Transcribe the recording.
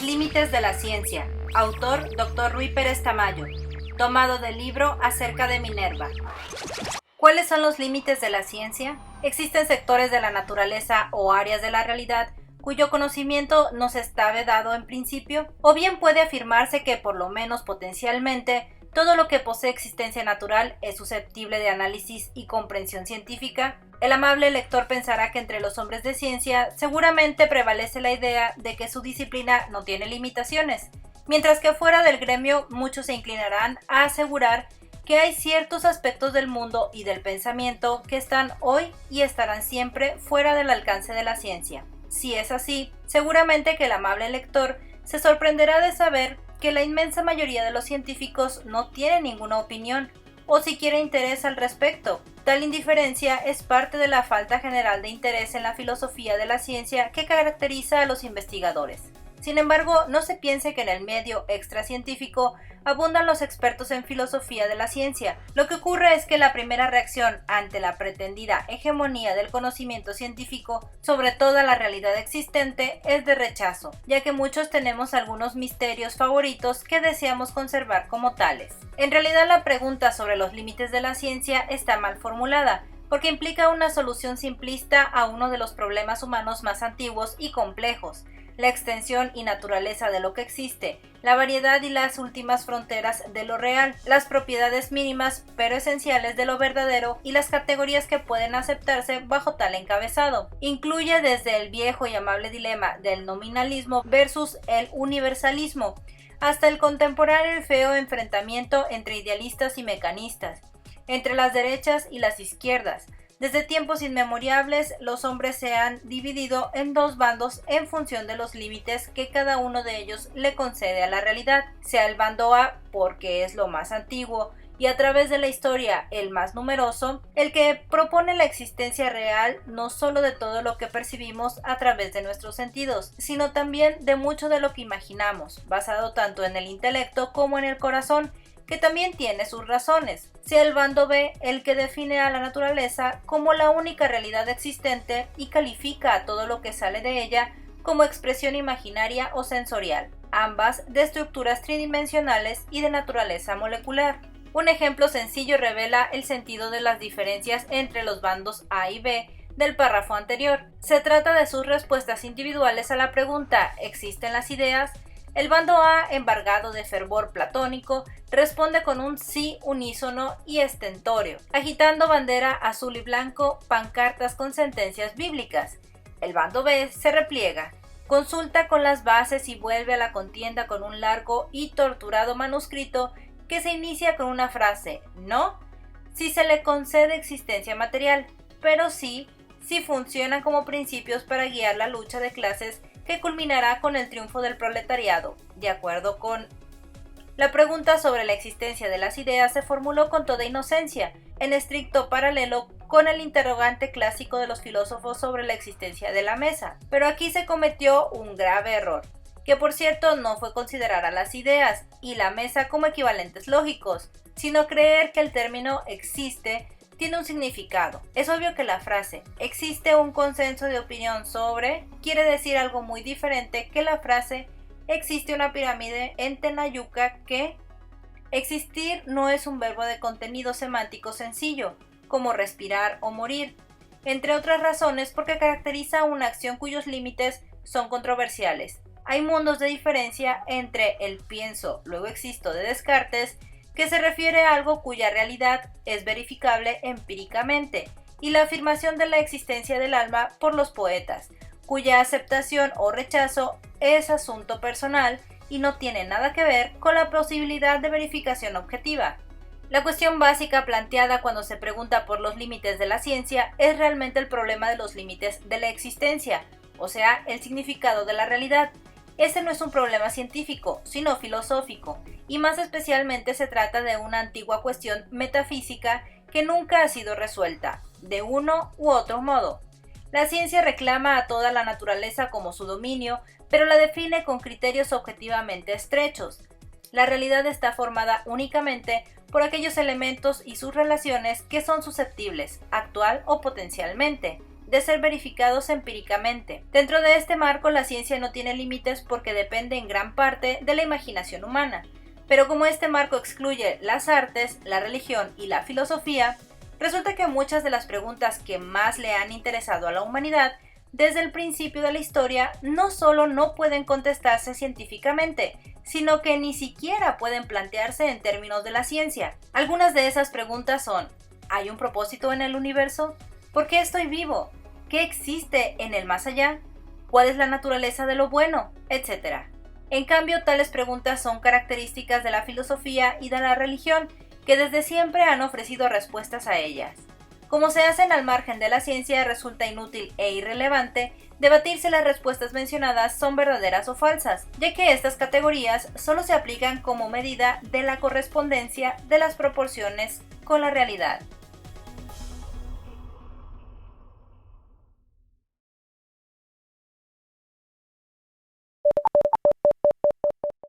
límites de la ciencia. Autor Dr. Rui Pérez Tamayo. Tomado del libro Acerca de Minerva. ¿Cuáles son los límites de la ciencia? Existen sectores de la naturaleza o áreas de la realidad cuyo conocimiento nos está vedado en principio, o bien puede afirmarse que, por lo menos potencialmente, todo lo que posee existencia natural es susceptible de análisis y comprensión científica. El amable lector pensará que entre los hombres de ciencia seguramente prevalece la idea de que su disciplina no tiene limitaciones, mientras que fuera del gremio muchos se inclinarán a asegurar que hay ciertos aspectos del mundo y del pensamiento que están hoy y estarán siempre fuera del alcance de la ciencia. Si es así, seguramente que el amable lector se sorprenderá de saber que la inmensa mayoría de los científicos no tiene ninguna opinión o siquiera interés al respecto. Tal indiferencia es parte de la falta general de interés en la filosofía de la ciencia que caracteriza a los investigadores. Sin embargo, no se piense que en el medio extracientífico abundan los expertos en filosofía de la ciencia. Lo que ocurre es que la primera reacción ante la pretendida hegemonía del conocimiento científico sobre toda la realidad existente es de rechazo, ya que muchos tenemos algunos misterios favoritos que deseamos conservar como tales. En realidad, la pregunta sobre los límites de la ciencia está mal formulada, porque implica una solución simplista a uno de los problemas humanos más antiguos y complejos: la extensión y naturaleza de lo que existe, la variedad y las últimas fronteras de lo real, las propiedades mínimas pero esenciales de lo verdadero y las categorías que pueden aceptarse bajo tal encabezado. Incluye desde el viejo y amable dilema del nominalismo versus el universalismo, hasta el contemporáneo y feo enfrentamiento entre idealistas y mecanistas, entre las derechas y las izquierdas. Desde tiempos inmemoriales, los hombres se han dividido en dos bandos en función de los límites que cada uno de ellos le concede a la realidad, sea el bando A porque es lo más antiguo y a través de la historia el más numeroso, el que propone la existencia real no solo de todo lo que percibimos a través de nuestros sentidos, sino también de mucho de lo que imaginamos, basado tanto en el intelecto como en el corazón, que también tiene sus razones, sea el bando B el que define a la naturaleza como la única realidad existente y califica a todo lo que sale de ella como expresión imaginaria o sensorial, ambas de estructuras tridimensionales y de naturaleza molecular. Un ejemplo sencillo revela el sentido de las diferencias entre los bandos A y B del párrafo anterior. Se trata de sus respuestas individuales a la pregunta ¿existen las ideas? El bando A, embargado de fervor platónico, responde con un sí unísono y estentóreo, agitando bandera azul y blanco, pancartas con sentencias bíblicas. El bando B se repliega, consulta con las bases y vuelve a la contienda con un largo y torturado manuscrito que se inicia con una frase «no» si se le concede existencia material, pero sí si funcionan como principios para guiar la lucha de clases que culminará con el triunfo del proletariado. De acuerdo con la pregunta sobre la existencia de las ideas se formuló con toda inocencia, en estricto paralelo con el interrogante clásico de los filósofos sobre la existencia de la mesa. Pero aquí se cometió un grave error, que por cierto no fue considerar a las ideas y la mesa como equivalentes lógicos, sino creer que el término existe tiene un significado. Es obvio que la frase «existe un consenso de opinión sobre» quiere decir algo muy diferente que la frase «existe una pirámide en Tenayuca que». Existir no es un verbo de contenido semántico sencillo, como respirar o morir, entre otras razones porque caracteriza una acción cuyos límites son controversiales. Hay mundos de diferencia entre el pienso, luego existo de Descartes, que se refiere a algo cuya realidad es verificable empíricamente, y la afirmación de la existencia del alma por los poetas, cuya aceptación o rechazo es asunto personal y no tiene nada que ver con la posibilidad de verificación objetiva. La cuestión básica planteada cuando se pregunta por los límites de la ciencia es realmente el problema de los límites de la existencia, o sea, el significado de la realidad. Ese no es un problema científico, sino filosófico, y más especialmente se trata de una antigua cuestión metafísica que nunca ha sido resuelta, de uno u otro modo. La ciencia reclama a toda la naturaleza como su dominio, pero la define con criterios objetivamente estrechos. La realidad está formada únicamente por aquellos elementos y sus relaciones que son susceptibles, actual o potencialmente, de ser verificados empíricamente. Dentro de este marco, la ciencia no tiene límites porque depende en gran parte de la imaginación humana. Pero como este marco excluye las artes, la religión y la filosofía, resulta que muchas de las preguntas que más le han interesado a la humanidad desde el principio de la historia no solo no pueden contestarse científicamente, sino que ni siquiera pueden plantearse en términos de la ciencia. Algunas de esas preguntas son: ¿hay un propósito en el universo? ¿Por qué estoy vivo? ¿Qué existe en el más allá? ¿Cuál es la naturaleza de lo bueno? Etcétera. En cambio, tales preguntas son características de la filosofía y de la religión, que desde siempre han ofrecido respuestas a ellas. Como se hacen al margen de la ciencia, resulta inútil e irrelevante debatir si las respuestas mencionadas son verdaderas o falsas, ya que estas categorías solo se aplican como medida de la correspondencia de las proporciones con la realidad.